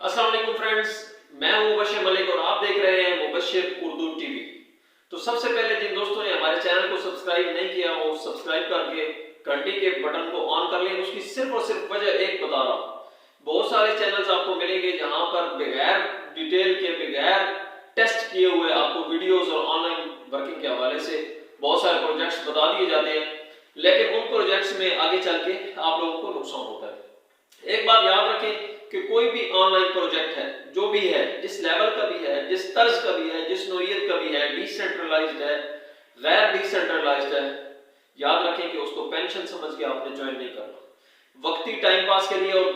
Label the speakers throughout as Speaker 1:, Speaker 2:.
Speaker 1: अस्सलाम वालेकुम फ्रेंड्स, मैं हूं मुबश्शिर मलिक और आप देख रहे हैं मुबश्शिर उर्दू टीवी। तो सबसे पहले जिन दोस्तों ने हमारे चैनल को सब्सक्राइब नहीं किया वो सब्सक्राइब करके घंटी के बटन को ऑन कर लें। उसकी सिर्फ और सिर्फ वजह एक बता रहा हूं। बहुत सारे चैनल्स आपको मिलेंगे जहां पर बगैर डिटेल के, बगैर टेस्ट किए हुए आपको वीडियोस और ऑनलाइन वर्किंग के हवाले से बहुत सारे प्रोजेक्ट्स बता दिए जाते हैं, लेकिन उन प्रोजेक्ट्स में आगे चल के आप लोगों को नुकसान होता है। एक बात याद रखें कि कोई भी ऑनलाइन प्रोजेक्ट है, जो भी है, जिस लेवल का भी है, जिस तर्ज का भी है, जिस नोयत का भी है, डिसेंट्रलाइज्ड है, गैर डिसेंट्रलाइज्ड है, याद रखें कि उसको पेंशन समझ के आपने ज्वाइन नहीं करना। वक्ती टाइम पास के लिए और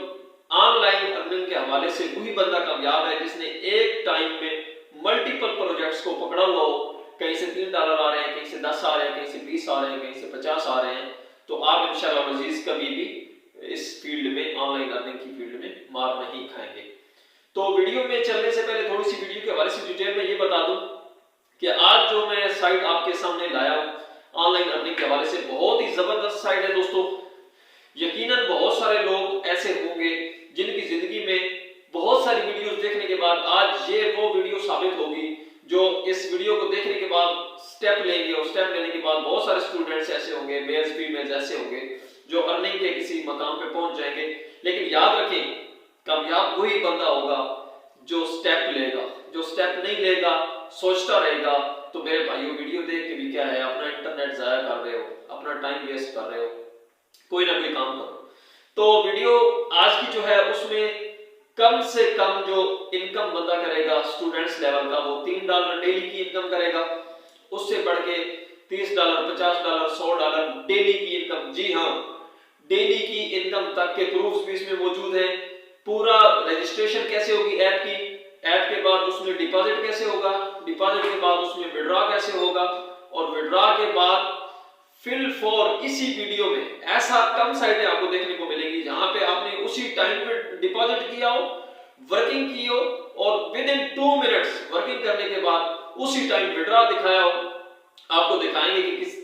Speaker 1: ऑनलाइन अर्निंग के हवाले से वही बंदा कामयाब है जिसने एक टाइम में मल्टीपल प्रोजेक्ट्स को पकड़ा हुआ हो। कहीं से $3 आ रहे हैं, कहीं से 10 आ रहे हैं, कहीं से 20 आ रहे हैं, कहीं से 50 आ रहे हैं, तो आप इंशाल्लाह अजीज कभी भी इस फील्ड में, ऑनलाइन अर्निंग की फील्ड में मार नहीं खाएंगे। तो वीडियो में चलने से पहले थोड़ी सी वीडियो के हवाले से डिटेल में ये बता दूं कि आज जो मैं साइट आपके सामने लाया हूं ऑनलाइन अर्निंग के हवाले से, बहुत ही जबरदस्त साइट है दोस्तों। यकीनन बहुत सारे लोग ऐसे होंगे जिनकी जिंदगी में बहुत सारी वीडियोस देखने के बाद आज ये वो वीडियो साबित होगी जो इस वीडियो को देखने के बाद स्टेप लेंगे, और स्टेप लेने के बाद बहुत सारे स्टूडेंट्स ऐसे होंगे, मेल्स फीमेल्स ऐसे होंगे जो अर्निंग के किसी मकाम पे पहुंच जाएंगे। लेकिन याद रखें, कामयाब वही बंदा होगा जो स्टेप लेगा। जो स्टेप नहीं लेगा, सोचता रहेगा, तो मेरे भाइयों वीडियो देख के भी क्या है, अपना इंटरनेट जाया कर रहे हो, अपना टाइम वेस्ट कर रहे हो। कोई ना कोई काम करो। तो वीडियो आज की जो है उसमें कम से कम जो इनकम बंदा करेगा स्टूडेंट्स लेवल का, वो $3 डेली की इनकम करेगा। उससे बढ़ के $30, $50, $100 डेली की इनकम, जी हाँ, डेली की इनकम तक के प्रूफ्स भी इसमें मौजूद हैं। पूरा रजिस्ट्रेशन कैसे होगी ऐप की, ऐप के बाद उसमें डिपॉजिट कैसे होगा, डिपॉजिट के बाद उसमें विड्रॉ कैसे होगा, और विड्रॉ के बाद फिल फॉर। इसी वीडियो में ऐसा कम साइटें आपको देखने को मिलेंगी जहां पे आपने उसी टाइम पे डिपॉजिट किया हो, वर्किंग की हो, और विद इन 2 मिनट्स वर्किंग करने के बाद उसी टाइम विड्रॉ दिखाया हो। आपको दिखाएंगे कि किस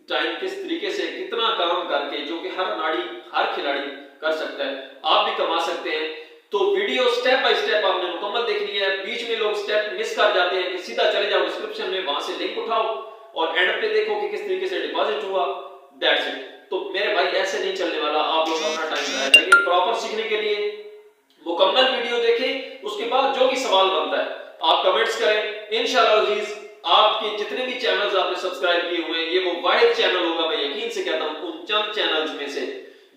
Speaker 1: टाइम, किस तरीके से, कितना काम करके, जो कि हर नाड़ी, हर खिलाड़ी कर सकता है, आप भी कमा सकते हैं। तो वीडियो स्टेप बाय स्टेप आपने मुकम्मल देखनी है। बीच में लोग स्टेप मिस कर जाते हैं कि सीधा चले जाओ डिस्क्रिप्शन में, वहां से लिंक उठाओ और एंड पे देखो कि किस तरीके से डिपॉजिट हुआ, दैट्स इट। तो मेरे भाई ऐसे नहीं चलने वाला। आप लोग अपना टाइम लगाया करिए प्रॉपर सीखने के लिए। मुकम्मल वीडियो देखें, उसके बाद जो भी सवाल बनता है आप कमेंट्स करें। इंशाल्लाह अजीज आपके जितने भी चैनल्स आपने सब्सक्राइब किए हुए हैं, ये वो वाहिद चैनल होगा, मैं यकीन से कहता हूं, उन चंद चैनल्स में से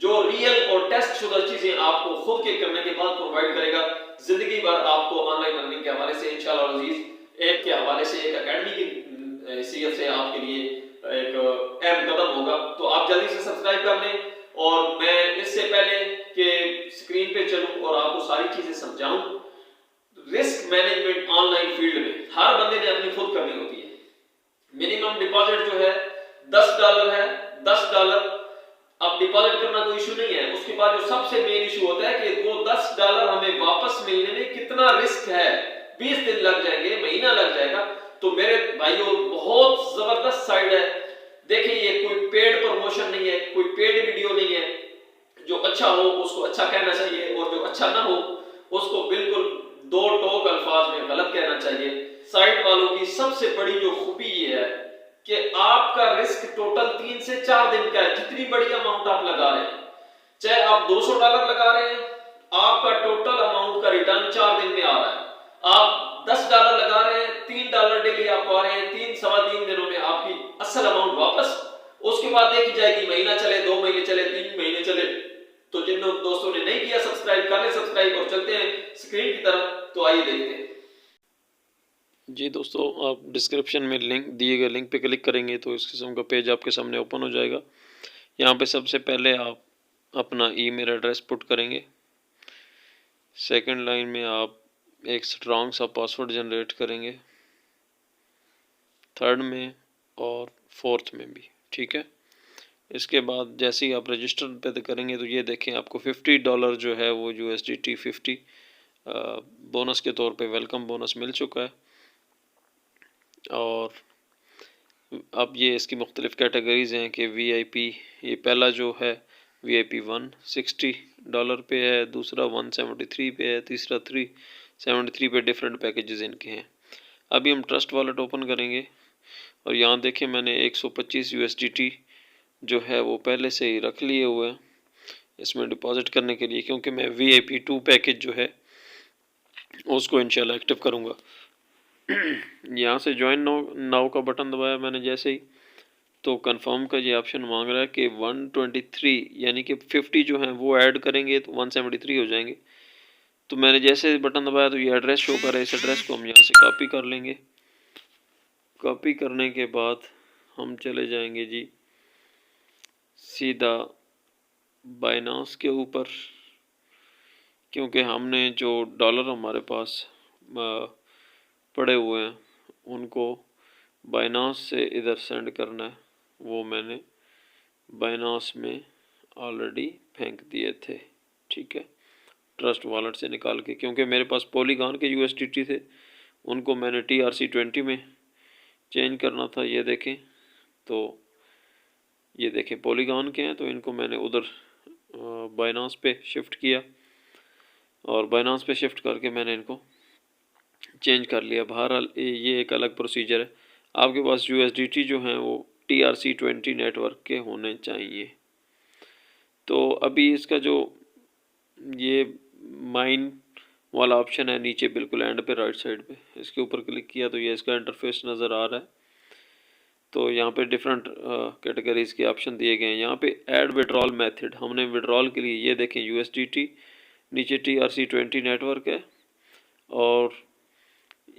Speaker 1: जो रियल और टेस्ट शुदा चीजें आपको खुद के करने के बाद प्रोवाइड करेगा। जिंदगी भर आपको ऑनलाइन अर्निंग के हवाले से इंशाल्लाह अजीज ऐप के हवाले से एक एकेडमी की हैसियत से आपके लिए एक अहम कदम होगा। तो आप जल्दी से सब्सक्राइब कर लें। और मैं इससे पहले कि स्क्रीन पे चलूं और आपको सारी चीजें समझाऊं, रिस्क मैनेजमेंट ऑनलाइन फील्ड में हर बंदे ने अपनी खुद करनी होती है। मिनिमम डिपॉजिट जो है $10 है, $10। अब डिपॉजिट करना कोई इशू नहीं है। उसके बाद जो सबसे मेन इशू होता है कि वो $10 हमें वापस मिलने में कितना रिस्क है। 20 दिन लग जाएंगे, महीना लग जाएगा। तो मेरे भाइयों बहुत जबरदस्त साइट है। देखिए, ये कोई पेड प्रमोशन नहीं है, कोई पेड वीडियो नहीं है। जो अच्छा हो उसको अच्छा कहना चाहिए, और जो अच्छा ना हो उसको बिल्कुल दो टोक अल्फाज में गलत कहना चाहिए। साइट वालों की सबसे बड़ी जो खूबी ये है कि आपका रिस्क टोटल 3 से 4 दिन का है। जितनी बड़ी अमाउंट आप लगा रहे हैं, चाहे आप $200 लगा रहे हैं, आपका टोटल अमाउंट का रिटर्न 4 दिन में आ रहा है। आप $10 लगा रहे हैं, $3 डेली आपको आ रहे हैं, 3-3.25 दिनों में आपकी असल अमाउंट वापस। उसके बाद देखी जाएगी, महीना चले, 2 महीने चले, 3 महीने चले। तो जिन दोस्तों ने नहीं किया सब्सक्राइब कर ले सब्सक्राइब, और चलते हैं स्क्रीन की तरफ। तो आइए देखते हैं।
Speaker 2: जी दोस्तों, आप डिस्क्रिप्शन में लिंक दिए गए लिंक पे क्लिक करेंगे तो इस किस्म का पेज आपके सामने ओपन हो जाएगा। यहाँ पे सबसे पहले आप अपना ईमेल एड्रेस पुट करेंगे। सेकंड लाइन में आप एक स्ट्रॉन्ग सा पासवर्ड जनरेट करेंगे, थर्ड में और फोर्थ में भी, ठीक है। इसके बाद जैसे ही आप रजिस्टर पे करेंगे तो ये देखें आपको $50 जो है वो USDT 50 बोनस के तौर पे वेलकम बोनस मिल चुका है। और अब ये इसकी मुख्तलिफ़ कैटेगरीज़ हैं कि VIP, ये पहला जो है VIP 160 पे है, दूसरा 173 पे है, तीसरा 373 पे। डिफरेंट पैकेजेस इनके हैं। अभी हम ट्रस्ट वॉलेट ओपन करेंगे और यहाँ देखें मैंने 125 USDT जो है वो पहले से ही रख लिए हुए हैं इसमें डिपॉजिट करने के लिए, क्योंकि मैं VIP 2 पैकेज जो है उसको इंशाल्लाह एक्टिव करूँगा। यहाँ से ज्वाइन नाउ का बटन दबाया मैंने जैसे ही, तो कंफर्म का ये ऑप्शन मांग रहा है कि 123 यानी कि 50 जो हैं वो ऐड करेंगे तो 173 हो जाएंगे। तो मैंने जैसे बटन दबाया तो ये एड्रेस शो कर रहा है। इस एड्रेस को हम यहाँ से कॉपी कर लेंगे। कॉपी करने के बाद हम चले जाएंगे जी सीधा बाइनांस के ऊपर, क्योंकि हमने जो डॉलर हमारे पास पड़े हुए हैं उनको बाइनांस से इधर सेंड करना है। वो मैंने बाइनांस में ऑलरेडी फेंक दिए थे, ठीक है, ट्रस्ट वॉलेट से निकाल के, क्योंकि मेरे पास पॉलीगॉन के USDT थे, उनको मैंने TRC20 में चेंज करना था। ये देखें, तो ये देखें पॉलीगॉन के हैं, तो इनको मैंने उधर बाइनांस पे शिफ्ट किया और बाइनांस पे शिफ्ट करके मैंने इनको चेंज कर लिया। बहरहाल ये एक अलग प्रोसीजर है। आपके पास USDT जो हैं वो TRC20 नेटवर्क के होने चाहिए। तो अभी इसका जो ये माइन वाला ऑप्शन है नीचे बिल्कुल एंड पे राइट साइड पे, इसके ऊपर क्लिक किया तो ये इसका इंटरफेस नज़र आ रहा है। तो यहाँ पे डिफरेंट कैटेगरीज के ऑप्शन दिए गए हैं। यहाँ पे ऐड विड्रॉल मेथड, हमने विड्रॉल के लिए ये देखें USDT, नीचे TRC20 नेटवर्क है और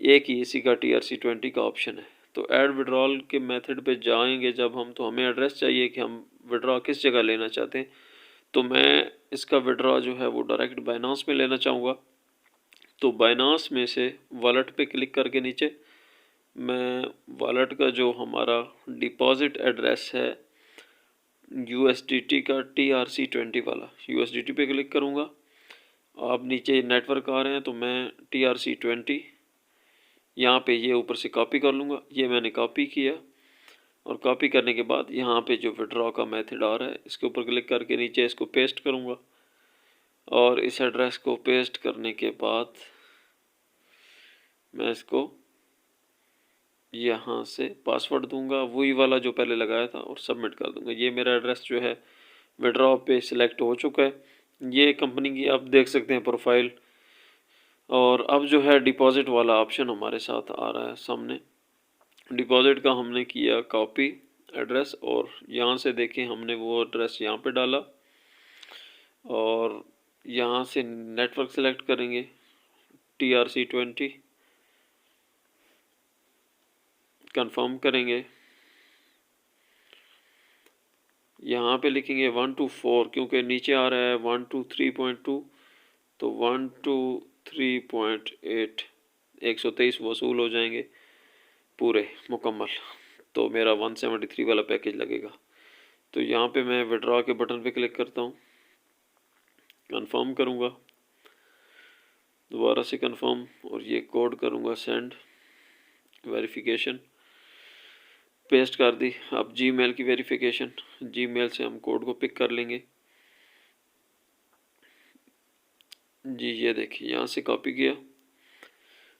Speaker 2: एक ही इसी का TRC20 का ऑप्शन है। तो ऐड विड्रॉल के मेथड पे जाएंगे जब हम, तो हमें एड्रेस चाहिए कि हम विड्रॉ किस जगह लेना चाहते हैं। तो मैं इसका विड्रॉ जो है वो डायरेक्ट बाइनांस में लेना चाहूँगा। तो बाइनांस में से वॉलेट पे क्लिक करके नीचे मैं वॉलेट का जो हमारा डिपॉजिट एड्रेस है USDT का TRC20 वाला, USDT पे क्लिक करूँगा। आप नीचे नेटवर्क आ रहे हैं तो मैं TRC20 यहाँ पे ये ऊपर से कॉपी कर लूँगा। ये मैंने कॉपी किया और कॉपी करने के बाद यहाँ पे जो विड्रॉ का मेथड आ रहा है इसके ऊपर क्लिक करके नीचे इसको पेस्ट करूँगा और इस एड्रेस को पेस्ट करने के बाद मैं इसको यहाँ से पासवर्ड दूंगा वही वाला जो पहले लगाया था और सबमिट कर दूंगा। ये मेरा एड्रेस जो है विड्रॉ पे सिलेक्ट हो चुका है। ये कंपनी की आप देख सकते हैं प्रोफाइल। और अब जो है डिपॉजिट वाला ऑप्शन हमारे साथ आ रहा है सामने। डिपॉजिट का हमने किया कॉपी एड्रेस और यहाँ से देखें हमने वो एड्रेस यहाँ पे डाला और यहाँ से नेटवर्क सेलेक्ट करेंगे TRC20, कंफर्म करेंगे। यहाँ पे लिखेंगे 124 क्योंकि नीचे आ रहा है 123.2, तो 123.8 123 वसूल हो जाएंगे पूरे मुकम्मल। तो मेरा 173 वाला पैकेज लगेगा। तो यहाँ पे मैं विड्रॉ के बटन पे क्लिक करता हूँ, कंफर्म करूँगा, दोबारा से कंफर्म और ये कोड करूँगा सेंड, वेरिफिकेशन पेस्ट कर दी। अब जीमेल की वेरिफिकेशन, जीमेल से हम कोड को पिक कर लेंगे जी। ये देखिए यहाँ से कॉपी किया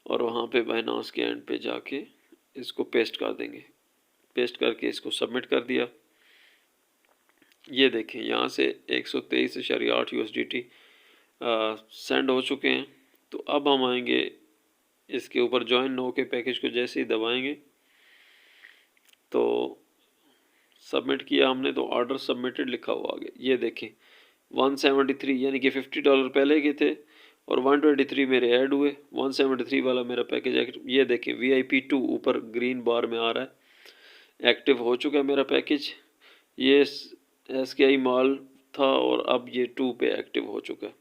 Speaker 2: और वहाँ पे बाइनांस के एंड पे जाके इसको पेस्ट कर देंगे। पेस्ट करके इसको सबमिट कर दिया। ये देखें यहाँ से 123.8 USDT सेंड हो चुके हैं। तो अब हम आएंगे इसके ऊपर ज्वाइन नो के पैकेज को जैसे ही दबाएंगे तो सबमिट किया हमने तो ऑर्डर सबमिटेड लिखा हुआ आ गया। ये देखें 173 यानी कि $50 पहले के थे और 123 मेरे ऐड हुए। 173 वाला मेरा पैकेज एक्टिव। ये देखें VIP 2 ऊपर ग्रीन बार में आ रहा है, एक्टिव हो चुका है मेरा पैकेज। ये SKI मॉल था और अब ये 2 पे एक्टिव हो चुका है।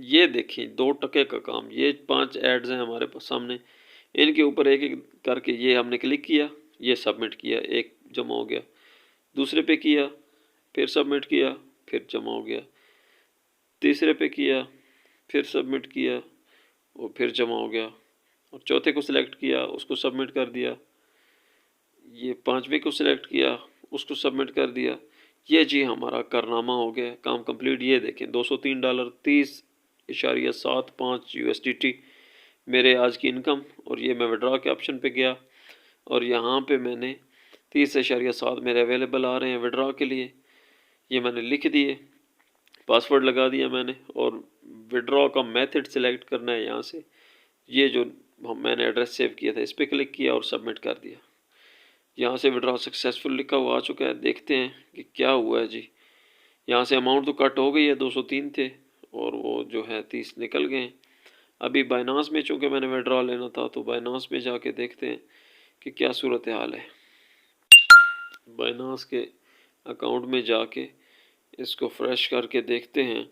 Speaker 2: ये देखिए 2 टके का काम। ये 5 एड्स हैं हमारे पास सामने, इनके ऊपर एक एक करके ये हमने क्लिक किया, ये सबमिट किया, एक जमा हो गया, दूसरे पे किया, फिर सबमिट किया, फिर जमा हो गया, तीसरे पे किया, फिर सबमिट किया और फिर जमा हो गया, और चौथे को सिलेक्ट किया, उसको सबमिट कर दिया, ये 5वें को सिलेक्ट किया, उसको सबमिट कर दिया। ये जी हमारा कारनामा हो गया, काम कंप्लीट। ये देखें $203 30.75 USDT मेरे आज की इनकम। और ये मैं विड्रॉ के ऑप्शन पे गया और यहाँ पे मैंने 30.7 मेरे अवेलेबल आ रहे हैं विड्रॉ के लिए। ये मैंने लिख दिए, पासवर्ड लगा दिया मैंने और विड्रॉ का मेथड सेलेक्ट करना है यहाँ से। ये जो मैंने एड्रेस सेव किया था इस पर क्लिक किया और सबमिट कर दिया। यहाँ से विड्रॉ सक्सेसफुल लिखा हुआ आ चुका है। देखते हैं कि क्या हुआ है जी। यहाँ से अमाउंट तो कट हो गई है, 203 थे और वो जो है 30 निकल गए हैं। अभी बाइनांस में चूँकि मैंने विड्रॉ लेना था तो बाइनांस में जाके देखते हैं कि क्या सूरत हाल है। बाइनांस के अकाउंट में जाके इसको फ्रेश करके देखते हैं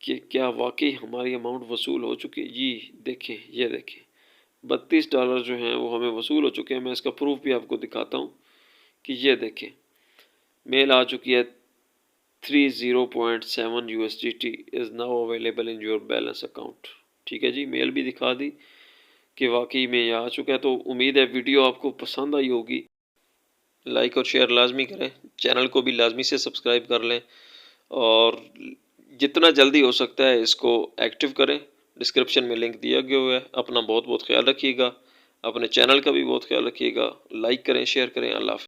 Speaker 2: कि क्या वाकई हमारी अमाउंट वसूल हो चुकी है। जी देखें, ये देखें $32 जो हैं वो हमें वसूल हो चुके हैं। मैं इसका प्रूफ भी आपको दिखाता हूँ कि ये देखें मेल आ चुकी है 30.7 USDT is now available in your balance account. ठीक है जी, मेल भी दिखा दी कि वाकई में ये आ चुका है। तो उम्मीद है वीडियो आपको पसंद आई होगी। लाइक और शेयर लाजमी करें, चैनल को भी लाजमी से सब्सक्राइब कर लें और जितना जल्दी हो सकता है इसको एक्टिव करें। डिस्क्रिप्शन में लिंक दिया गया हुआ है। अपना बहुत बहुत ख्याल रखिएगा, अपने चैनल का भी बहुत ख्याल रखिएगा। लाइक करें, शेयर करें। अल्लाह हाफ़िज़।